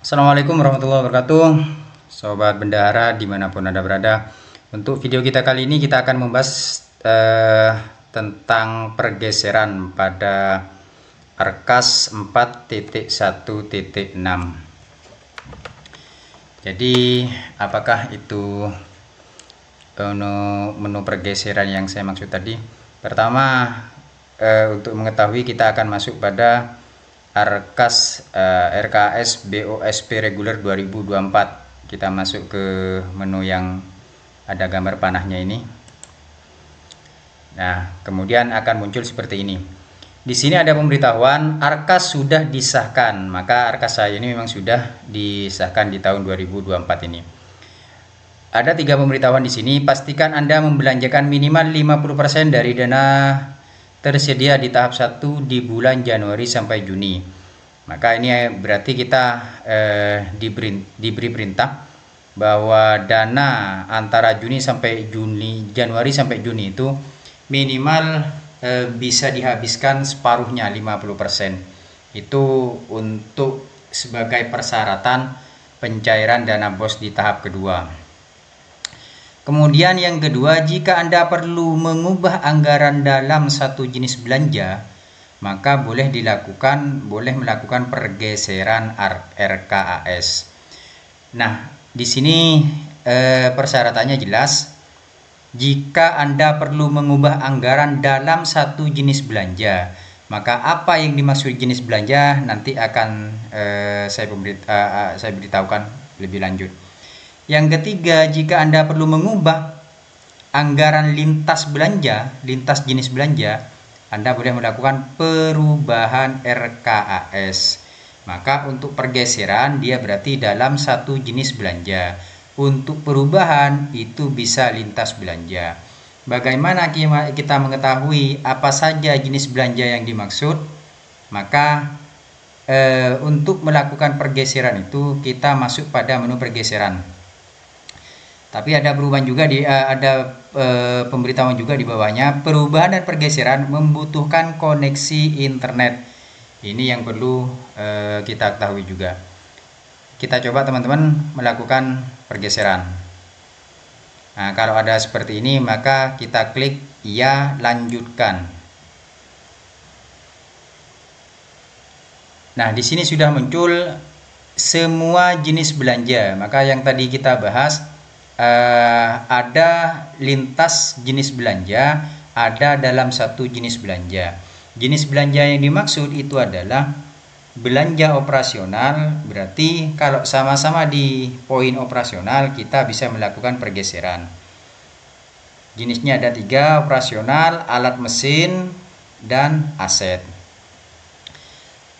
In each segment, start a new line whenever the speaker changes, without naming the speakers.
Assalamualaikum warahmatullahi wabarakatuh, Sobat Bendahara dimanapun Anda berada. Untuk video kita kali ini kita akan membahas tentang pergeseran pada Arkas 4.1.6. Jadi apakah itu menu pergeseran yang saya maksud tadi? Pertama, untuk mengetahui kita akan masuk pada Arkas RKS BOSP reguler 2024. Kita masuk ke menu yang ada gambar panahnya ini. Nah, kemudian akan muncul seperti ini. Di sini ada pemberitahuan Arkas sudah disahkan. Maka Arkas saya ini memang sudah disahkan di tahun 2024 ini. Ada 3 pemberitahuan di sini. Pastikan Anda membelanjakan minimal 50% dari dana tersedia di tahap 1 di bulan Januari sampai Juni. Maka ini berarti kita diberi perintah bahwa dana antara Januari sampai Juni itu minimal bisa dihabiskan separuhnya 50%. Itu untuk sebagai persyaratan pencairan dana BOS di tahap kedua. Kemudian yang kedua, jika Anda perlu mengubah anggaran dalam satu jenis belanja, maka boleh melakukan pergeseran RKAS. Nah, di sini persyaratannya jelas. Jika Anda perlu mengubah anggaran dalam satu jenis belanja, maka apa yang dimaksud jenis belanja nanti akan saya beritahukan lebih lanjut. Yang ketiga, jika Anda perlu mengubah anggaran lintas jenis belanja, Anda boleh melakukan perubahan RKAS. Maka untuk pergeseran dia berarti dalam satu jenis belanja. Untuk perubahan itu bisa lintas belanja. Bagaimana kita mengetahui apa saja jenis belanja yang dimaksud? Maka untuk melakukan pergeseran itu kita masuk pada menu pergeseran. Tapi ada perubahan juga pemberitahuan juga di bawahnya. Perubahan dan pergeseran membutuhkan koneksi internet. Ini yang perlu kita ketahui juga. Kita coba teman-teman melakukan pergeseran. Nah, kalau ada seperti ini maka kita klik ya, lanjutkan. Nah, di sini sudah muncul semua jenis belanja. Maka yang tadi kita bahas ada lintas jenis belanja, ada dalam satu jenis belanja. Jenis belanja yang dimaksud itu adalah belanja operasional. Berarti kalau sama-sama di poin operasional kita bisa melakukan pergeseran. Jenisnya ada 3, operasional, alat mesin, dan aset.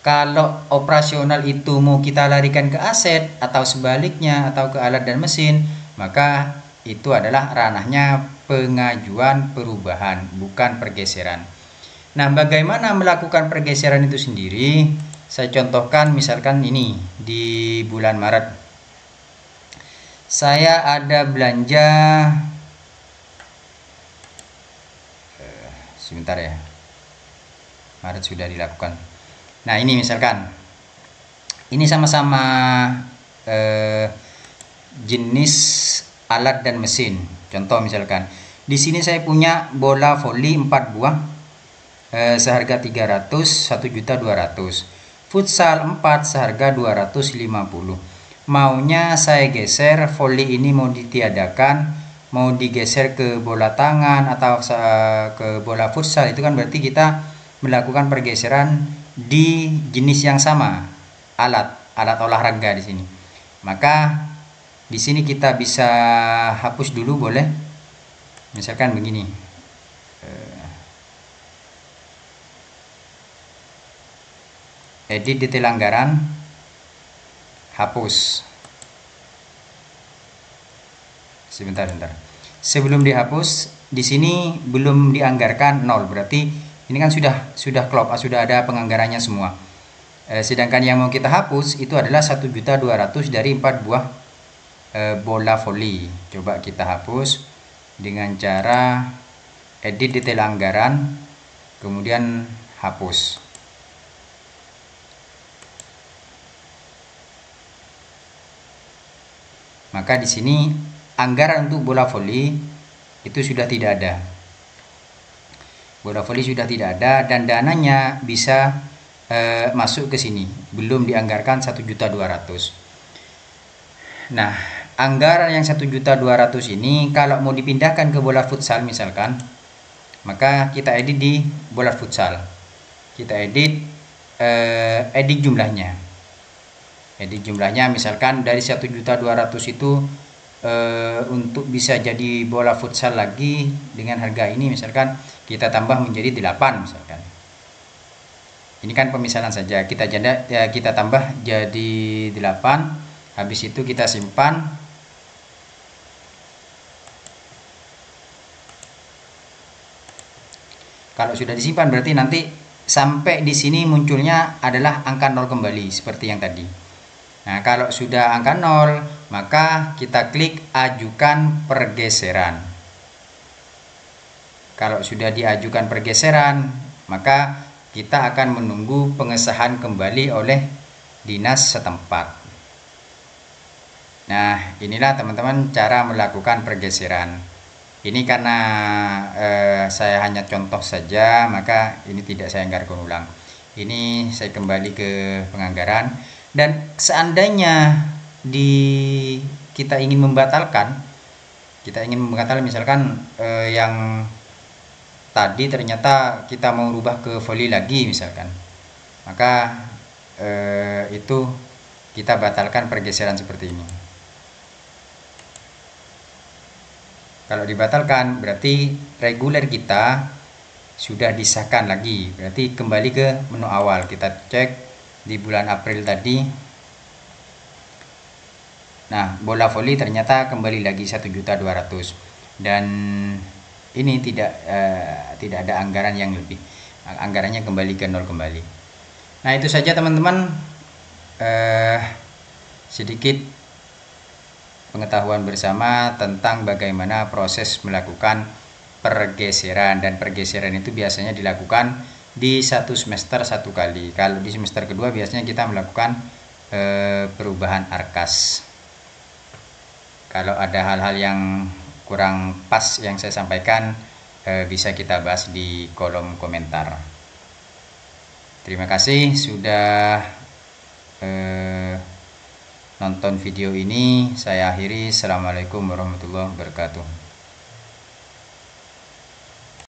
Kalau operasional itu mau kita larikan ke aset atau sebaliknya atau ke alat dan mesin, maka itu adalah ranahnya pengajuan perubahan, bukan pergeseran. Nah, bagaimana melakukan pergeseran itu sendiri? Saya contohkan misalkan ini di bulan Maret. Saya ada belanja sebentar ya. Maret sudah dilakukan. Nah, ini misalkan ini sama-sama jenis alat dan mesin. Contoh misalkan di sini saya punya bola voli 4 buah seharga 300, 1.200.000. Futsal 4 seharga 250. Maunya saya geser voli ini, mau ditiadakan, mau digeser ke bola tangan atau ke bola futsal, itu kan berarti kita melakukan pergeseran di jenis yang sama, alat olahraga di sini. Maka di sini kita bisa hapus dulu, boleh. Misalkan begini. Edit detail anggaran, hapus. Sebentar. Sebelum dihapus, di sini belum dianggarkan 0, berarti ini kan sudah klop, sudah ada penganggarannya semua. Sedangkan yang mau kita hapus itu adalah 1.200.000 dari 4 buah bola voli. Coba kita hapus dengan cara edit detail anggaran, kemudian hapus. maka di sini anggaran untuk bola voli itu sudah tidak ada. Bola voli sudah tidak ada dan dananya bisa masuk ke sini, belum dianggarkan 1.200.000. Nah, anggaran yang 1.200.000 ini kalau mau dipindahkan ke bola futsal misalkan, maka kita edit di bola futsal. Kita edit jumlahnya. Edit jumlahnya misalkan dari 1.200.000 itu untuk bisa jadi bola futsal lagi dengan harga ini misalkan kita tambah menjadi 8 misalkan. Ini kan pemisalan saja, kita tambah jadi 8. Habis itu kita simpan. Kalau sudah disimpan berarti nanti sampai di sini munculnya adalah angka 0 kembali seperti yang tadi. Nah, kalau sudah angka 0, maka kita klik ajukan pergeseran. Kalau sudah diajukan pergeseran, maka kita akan menunggu pengesahan kembali oleh dinas setempat. Nah, inilah teman-teman cara melakukan pergeseran. Ini karena saya hanya contoh saja, maka ini tidak saya anggarkan ulang. Ini saya kembali ke penganggaran. Dan seandainya kita ingin membatalkan, misalkan yang tadi ternyata kita mau rubah ke voli lagi misalkan, maka itu kita batalkan pergeseran seperti ini. Kalau dibatalkan berarti reguler kita sudah disahkan lagi, berarti kembali ke menu awal. Kita cek di bulan April tadi. Nah, bola voli ternyata kembali lagi 1.200.000 dan ini tidak ada anggaran yang lebih. Anggarannya kembali ke 0 kembali. Nah, itu saja teman-teman, sedikit pengetahuan bersama tentang bagaimana proses melakukan pergeseran, dan pergeseran itu biasanya dilakukan di satu semester 1 kali. Kalau di semester kedua biasanya kita melakukan perubahan arkas. Kalau ada hal-hal yang kurang pas yang saya sampaikan, bisa kita bahas di kolom komentar. Terima kasih sudah nonton video ini. Saya akhiri. Assalamualaikum warahmatullahi wabarakatuh.